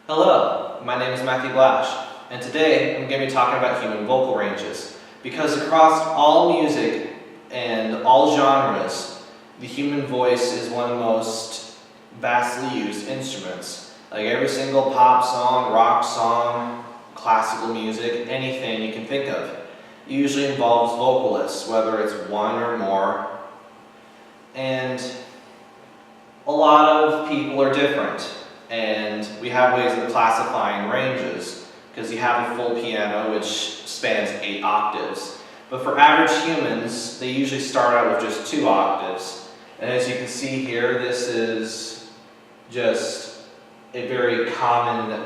Hello, my name is Matthew Blash, and today I'm going to be talking about human vocal ranges. Because across all music and all genres, the human voice is one of the most vastly used instruments. Like every single pop song, rock song, classical music, anything you can think of, usually involves vocalists, whether it's one or more. And a lot of people are different. And we have ways of classifying ranges, because you have a full piano which spans 8 octaves. But for average humans, they usually start out with just 2 octaves. And as you can see here, this is just a very common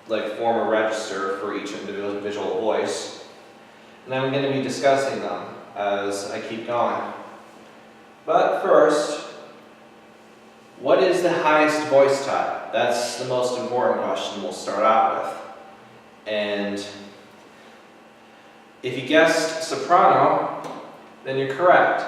form of register for each individual voice. And I'm going to be discussing them as I keep going. But first, what is the highest voice type? That's the most important question we'll start out with. And if you guessed soprano, then you're correct.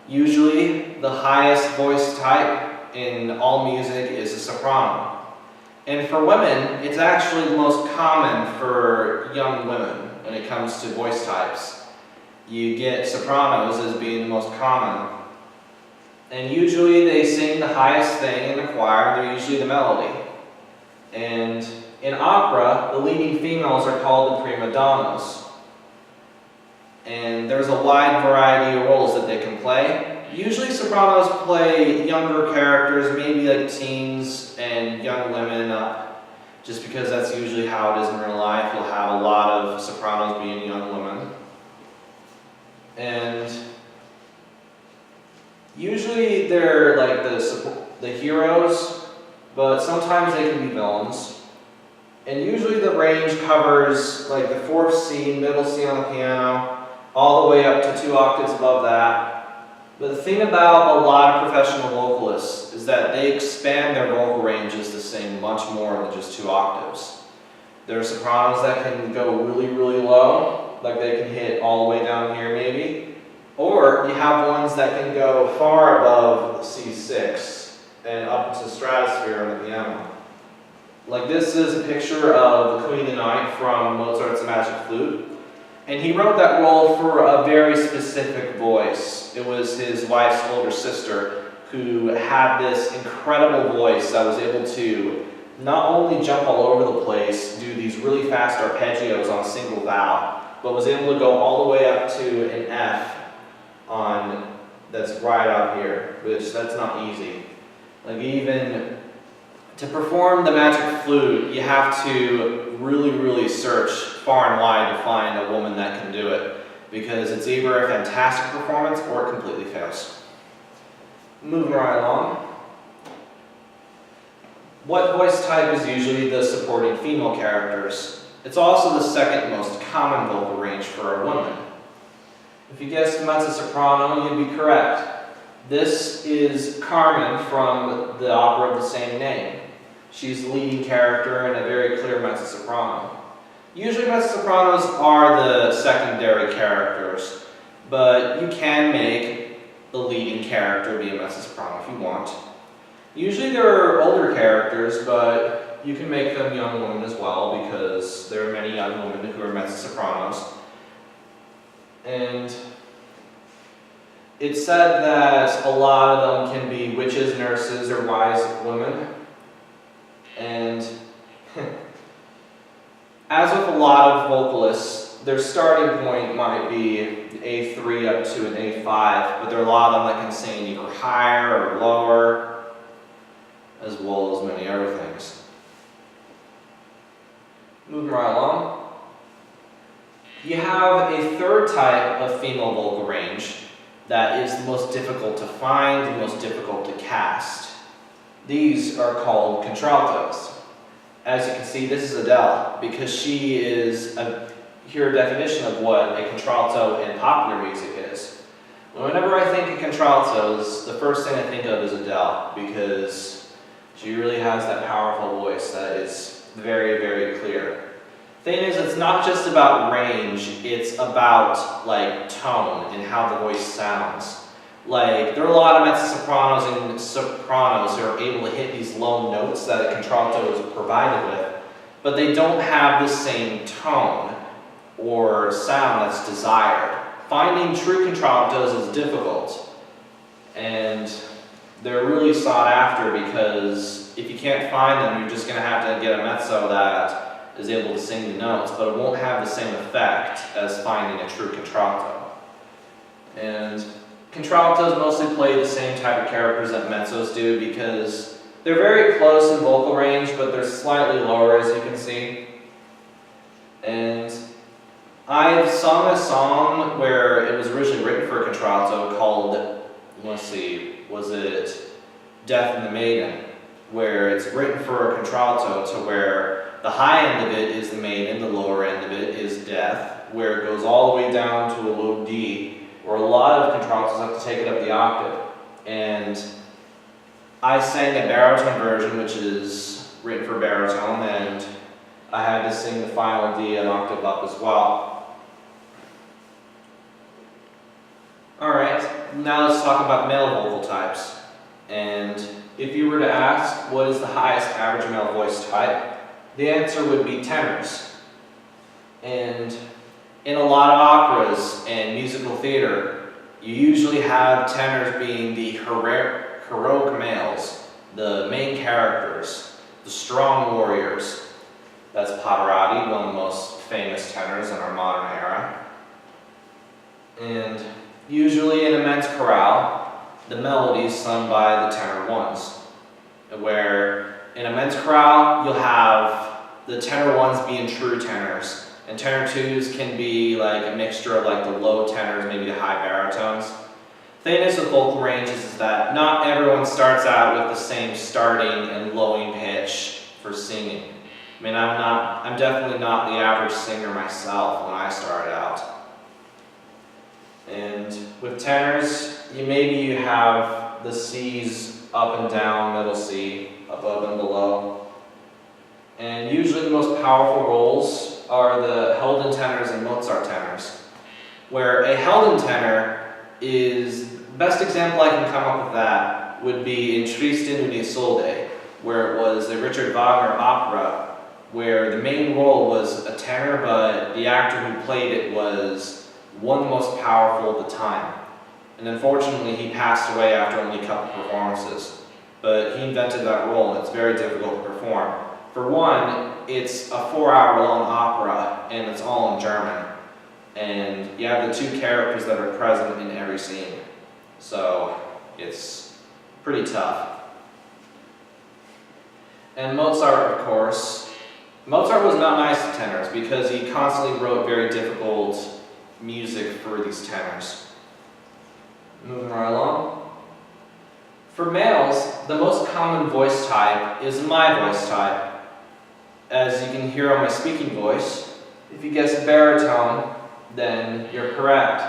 Usually, the highest voice type in all music is a soprano. And for women, it's actually the most common for young women when it comes to voice types. You get sopranos as being the most common. And usually they sing the highest thing in the choir, they're usually the melody. And in opera, the leading females are called the prima donnas. And there's a wide variety of roles that they can play. Usually sopranos play younger characters, maybe like teens and young women up, just because that's usually how it is in real life. You'll have a lot of sopranos being young women. And usually they're like the heroes, but sometimes they can be villains. And usually the range covers like the 4th C, middle C on the piano, all the way up to 2 octaves above that. But the thing about a lot of professional vocalists is that they expand their vocal ranges to sing much more than just 2 octaves. There are sopranos that can go really, really low, like they can hit all the way down here maybe. Or you have ones that can go far above C6 and up into the stratosphere on the piano. Like this is a picture of the Queen of the Night from Mozart's Magic Flute. And he wrote that role for a very specific voice. It was his wife's older sister who had this incredible voice that was able to not only jump all over the place, do these really fast arpeggios on a single vowel, but was able to go all the way up to an F that's right up here, which that's not easy. Like even to perform the Magic Flute, you have to really, really search far and wide to find a woman that can do it, because it's either a fantastic performance or it completely fails. Moving right along. What voice type is usually the supporting female characters? It's also the second most common vocal range for a woman. If you guessed mezzo-soprano, you'd be correct. This is Carmen from the opera of the same name. She's the leading character in a very clear mezzo-soprano. Usually mezzo-sopranos are the secondary characters, but you can make the leading character be a mezzo-soprano if you want. Usually there are older characters, but you can make them young women as well, because there are many young women who are mezzo-sopranos. And it's said that a lot of them can be witches, nurses, or wise women. And as with a lot of vocalists, their starting point might be A3 up to an A5, but there are a lot of them that can sing either higher or lower, as well as many other things. Moving right along. You have a third type of female vocal range that is the most difficult to find, the most difficult to cast. These are called contraltos. As you can see, this is Adele, because she is a pure definition of what a contralto in popular music is. Whenever I think of contraltos, the first thing I think of is Adele, because she really has that powerful voice that is very, very clear. Thing is, it's not just about range, it's about tone and how the voice sounds. Like, there are a lot of mezzo-sopranos and sopranos who are able to hit these low notes that a contralto is provided with, but they don't have the same tone or sound that's desired. Finding true contraltos is difficult, and they're really sought after because if you can't find them, you're just going to have to get a mezzo that is able to sing the notes, but it won't have the same effect as finding a true contralto. And contraltos mostly play the same type of characters that mezzos do because they're very close in vocal range, but they're slightly lower, as you can see. And I've sung a song where it was originally written for a contralto called, let's see, was it Death and the Maiden, where it's written for a contralto to where the high end of it is the maiden, the lower end of it is death, where it goes all the way down to a low D, where a lot of contraltos have to take it up the octave. And I sang a baritone version, which is written for baritone, and I had to sing the final D an octave up as well. Alright, now let's talk about male vocal types. And if you were to ask what is the highest average male voice type, the answer would be tenors. And in a lot of operas and musical theater, you usually have tenors being the heroic males, the main characters, the strong warriors. That's Pavarotti, one of the most famous tenors in our modern era. And usually in a men's chorale, the melody is sung by the tenor ones, where in a men's chorale, you'll have the tenor ones being true tenors, and tenor twos can be like a mixture of like the low tenors, maybe the high baritones. The thing is with vocal ranges is that not everyone starts out with the same starting and lowing pitch for singing. I mean, I'm definitely not the average singer myself when I started out. And with tenors, you have the C's up and down, middle C, above and below. And usually the most powerful roles are the Helden tenors and Mozart tenors, where a Helden tenor is, the best example I can come up with that would be in Tristan und Isolde, where it was a Richard Wagner opera, where the main role was a tenor, but the actor who played it was one of the most powerful at the time. And unfortunately, he passed away after only a couple performances. But he invented that role, and it's very difficult to perform. For one, it's a 4-hour-long opera, and it's all in German. And you have the two characters that are present in every scene. So it's pretty tough. And Mozart, of course. Mozart was not nice to tenors because he constantly wrote very difficult music for these tenors. Moving right along. For males, the most common voice type is my voice type. As you can hear on my speaking voice, if you guessed baritone, then you're correct.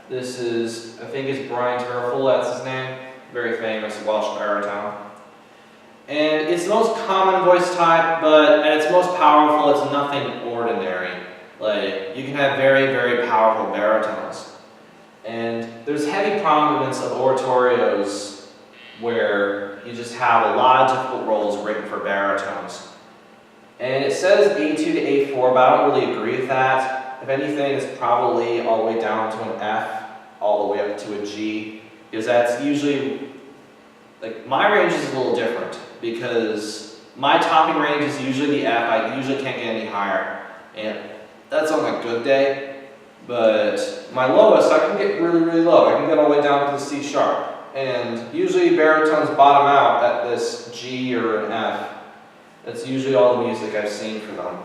This is, I think it's Brian Terfel, that's his name. Very famous Welsh baritone. And it's the most common voice type, but at its most powerful, it's nothing ordinary. Like, you can have very, very powerful baritones. And there's heavy prominence of oratorios where you just have a lot of difficult roles written for baritones. And it says A2 to A4, but I don't really agree with that. If anything, it's probably all the way down to an F, all the way up to a G, because that's usually, like, my range is a little different, because my topping range is usually the F. I usually can't get any higher, and that's on a good day. But my lowest, I can get really, really low. I can get all the way down to the C sharp. And usually baritones bottom out at this G or an F. That's usually all the music I've seen for them.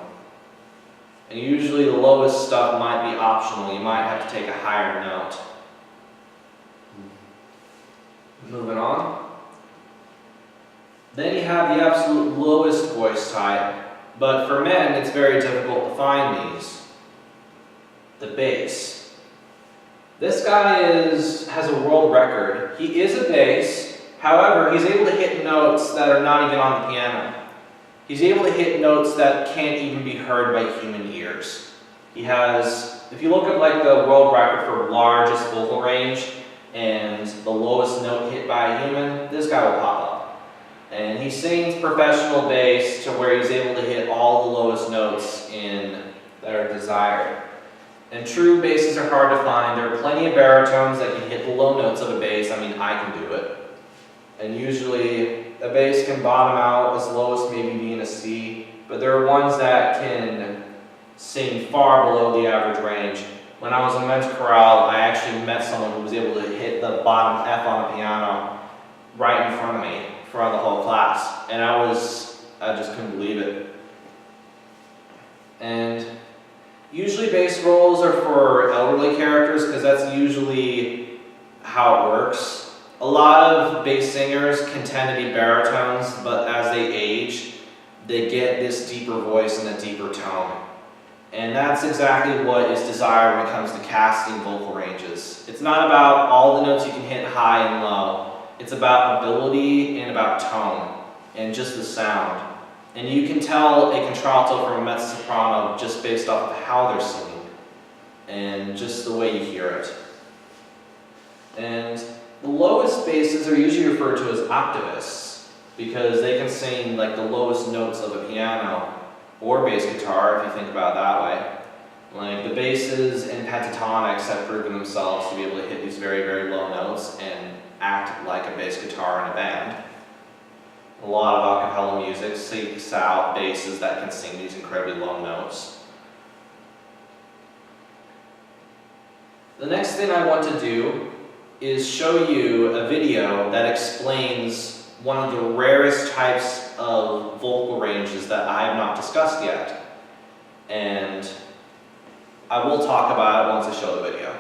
And usually the lowest stuff might be optional. You might have to take a higher note. Moving on. Then you have the absolute lowest voice type. But for men, it's very difficult to find these. The bass. This guy has a world record. He is a bass, however, he's able to hit notes that are not even on the piano. He's able to hit notes that can't even be heard by human ears. He has, if you look at like the world record for largest vocal range and the lowest note hit by a human, this guy will pop up. And he sings professional bass to where he's able to hit all the lowest notes that are desired. And true basses are hard to find. There are plenty of baritones that can hit the low notes of a bass. I mean, I can do it. And usually a bass can bottom out as low as maybe being a C, but there are ones that can sing far below the average range. When I was in men's chorale, I actually met someone who was able to hit the bottom F on the piano right in front of me, in front of the whole class. And I just couldn't believe it. And usually bass rolls are for elderly characters because that's usually how it works. A lot of bass singers can tend to be baritones, but as they age, they get this deeper voice and a deeper tone. And that's exactly what is desired when it comes to casting vocal ranges. It's not about all the notes you can hit high and low. It's about ability and about tone and just the sound. And you can tell a contralto from a mezzo-soprano just based off of how they're singing and just the way you hear it. And the lowest basses are usually referred to as octavists because they can sing like the lowest notes of a piano or bass guitar if you think about it that way. Like the basses and pentatonics have proven themselves to be able to hit these very, very low notes and act like a bass guitar in a band. A lot of a cappella music seeks out basses that can sing these incredibly low notes. The next thing I want to do is show you a video that explains one of the rarest types of vocal ranges that I have not discussed yet. And I will talk about it once I show the video.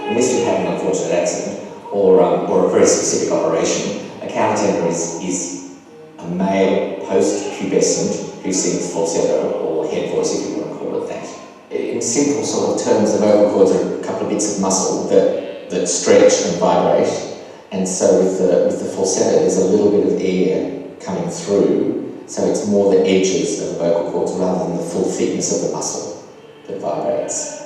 Unless you have an unfortunate accident or a very specific operation, a countertenor is a male post-pubescent who sings falsetto or head voice, if you want to call it that. In simple sort of terms, the vocal cords are a couple of bits of muscle that stretch and vibrate, and so with the falsetto there's a little bit of air coming through, so it's more the edges of the vocal cords rather than the full thickness of the muscle that vibrates.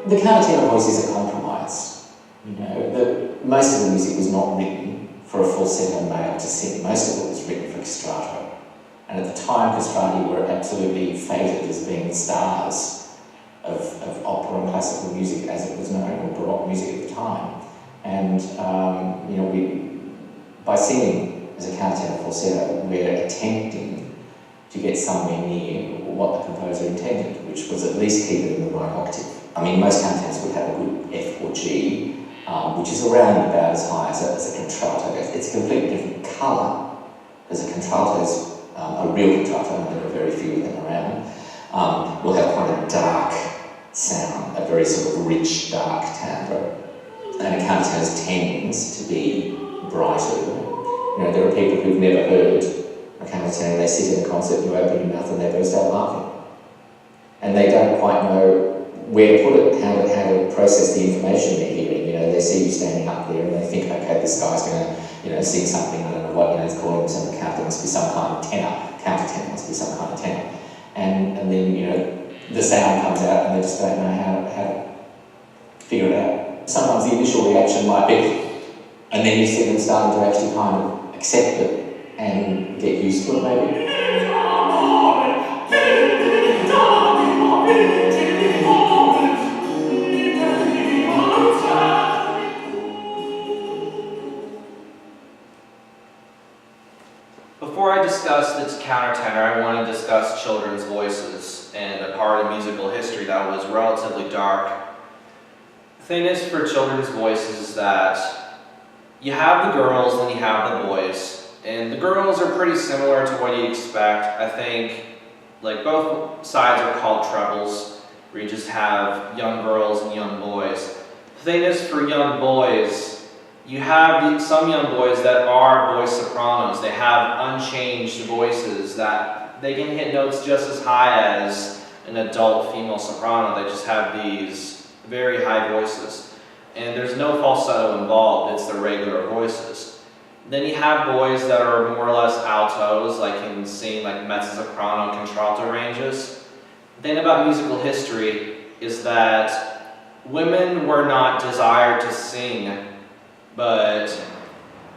The countertenor voice is a compromise. You know, most of the music was not written for a falsetto male to sing. Most of it was written for castrato. And at the time, castrati were absolutely fated as being the stars of opera and classical music as it was known, or Baroque music at the time. And you know, by singing as a countertenor falsetto, we're attempting to get somewhere near what the composer intended, which was at least keep it in the right octave. I mean, most countertenors would have a good F or G, which is around about as high as a contralto. It's a completely different colour, because a contralto is a real contralto, and there are very few of them around, will have quite a dark sound, a very sort of rich, dark timbre. And a countertenor tends to be brighter. You know, there are people who've never heard a countertenor, they sit in a concert, you open your mouth and they burst out laughing. And they don't quite know where to put it, how to process the information they're hearing. You know, they see you standing up there and they think, okay, this guy's going to, you know, sing something, I don't know what, you know, it's calling himself a count, there must be some kind of tenor, countertenor must be some kind of tenor. And then, you know, the sound comes out and they just don't know how to figure it out. Sometimes the initial reaction might be, and then you see them starting to actually kind of accept it and get used to it maybe. Before I discuss this countertenor, I want to discuss children's voices and a part of musical history that was relatively dark. The thing is for children's voices is that you have the girls and you have the boys, and the girls are pretty similar to what you expect. I think like both sides are called trebles, where you just have young girls and young boys. The thing is for young boys, you have some young boys that are voice sopranos. They have unchanged voices that they can hit notes just as high as an adult female soprano. They just have these very high voices. And there's no falsetto involved, it's the regular voices. Then you have boys that are more or less altos, like can sing like mezzo-soprano, contralto ranges. The thing about musical history is that women were not desired to sing, but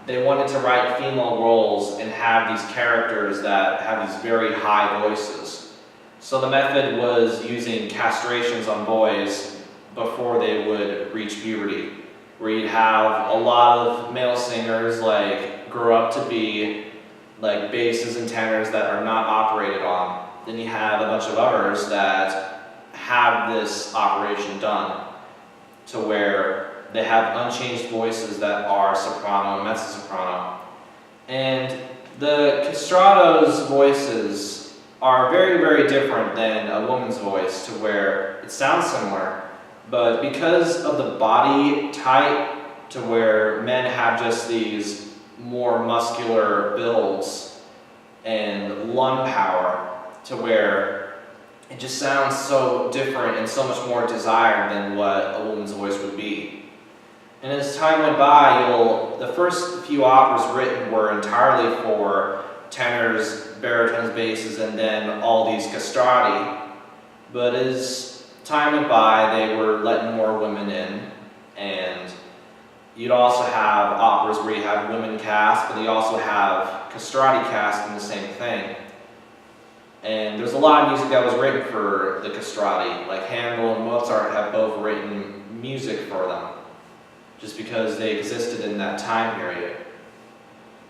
they wanted to write female roles and have these characters that have these very high voices. So the method was using castrations on boys before they would reach puberty, where you'd have a lot of male singers like grow up to be like basses and tenors that are not operated on. Then you have a bunch of others that have this operation done to where they have unchanged voices that are soprano and mezzo-soprano. And the castrato's voices are very, very different than a woman's voice, to where it sounds similar, but because of the body type, to where men have just these more muscular builds and lung power, to where it just sounds so different and so much more desired than what a woman's voice would be. And as time went by, the first few operas written were entirely for tenors, baritones, basses, and then all these castrati. But as time went by, they were letting more women in, and you'd also have operas where you have women cast, but you also have castrati cast in the same thing. And there's a lot of music that was written for the castrati, like Handel and Mozart have both written music for them, just because they existed in that time period.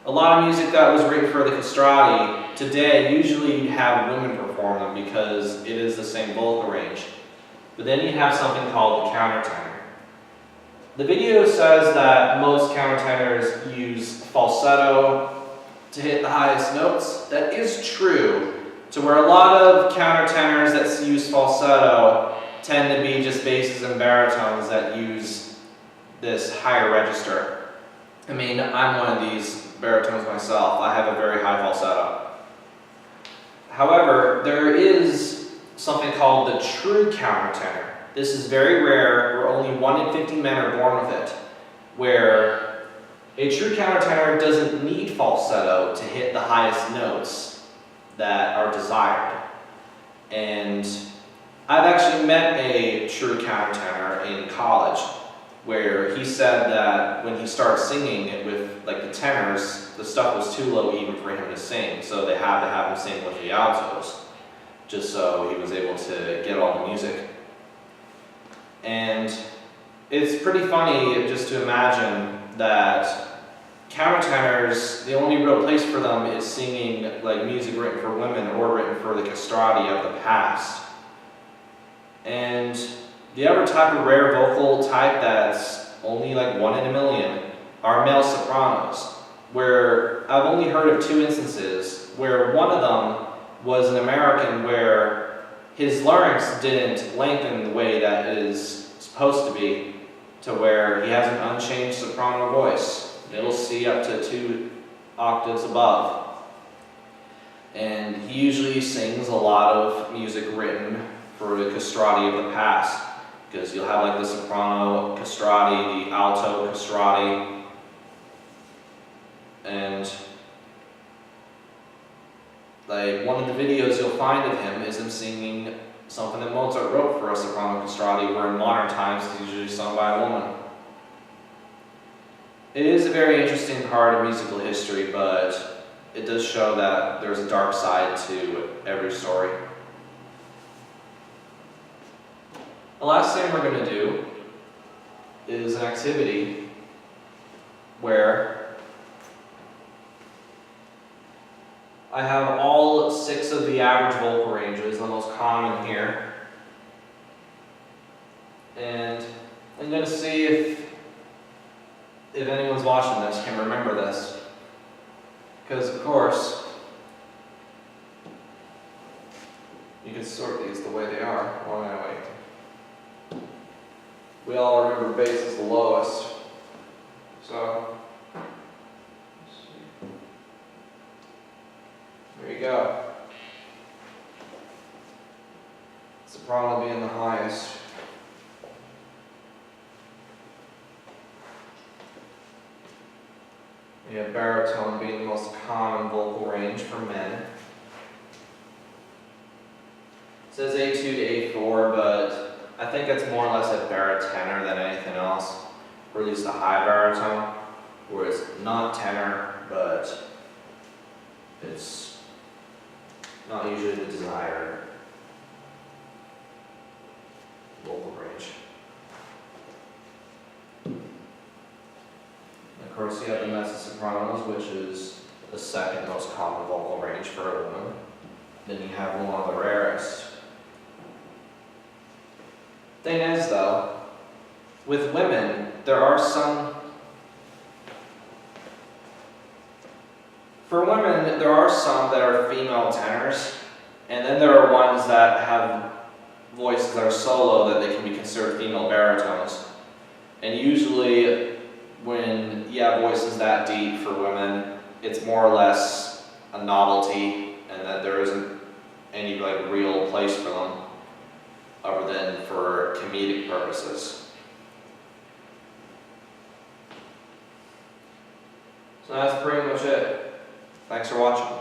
A lot of music that was written for the castrati today, usually you'd have women perform them because it is the same vocal range. But then you have something called the countertenor. The video says that most countertenors use falsetto to hit the highest notes. That is true, to where a lot of countertenors that use falsetto tend to be just basses and baritones that use this higher register. I mean, I'm one of these baritones myself. I have a very high falsetto. However, there is something called the true countertenor. This is very rare, where only 1 in 50 men are born with it, where a true countertenor doesn't need falsetto to hit the highest notes that are desired. And I've actually met a true countertenor in college, where he said that when he started singing with like the tenors, the stuff was too low even for him to sing, so they had to have him sing with the altos, just so he was able to get all the music. And it's pretty funny just to imagine that countertenors, the only real place for them is singing like music written for women or written for the castrati of the past. And the other type of rare vocal type that's only like 1 in a million are male sopranos, where I've only heard of 2 instances, where one of them was an American where his larynx didn't lengthen the way that it is supposed to be, to where he has an unchanged soprano voice. It'll C up to 2 octaves above. And he usually sings a lot of music written for the castrati of the past, because you'll have like the soprano castrati, the alto castrati, and like one of the videos you'll find of him is him singing something that Mozart wrote for a soprano castrati, where in modern times it's usually sung by a woman. It is a very interesting part of musical history, but it does show that there's a dark side to every story. The last thing we're going to do is an activity where I have all 6 of the average vocal ranges, the most common here. And I'm going to see if anyone's watching this can remember this. Because of course, you can sort these the way they are. Why am I wait? We all remember bass is the lowest. So, let's see. There you go. Soprano being the highest. We have baritone being the most common vocal range for men. It says A2 to A4, but I think it's more or less a baritone than anything else, or at least a high baritone, where it's not tenor, but it's not usually the desired vocal range. Of course, you have the mezzo-sopranos, which is the second most common vocal range for a woman. Then you have one of the rarest. Thing is, though, with women, there are some. For women, there are some that are female tenors, and then there are ones that have voices that are so low that they can be considered female baritones. And usually, when you have voices that deep for women, it's more or less a novelty, and that there isn't any like real place for them, other than for comedic purposes. So that's pretty much it. Thanks for watching.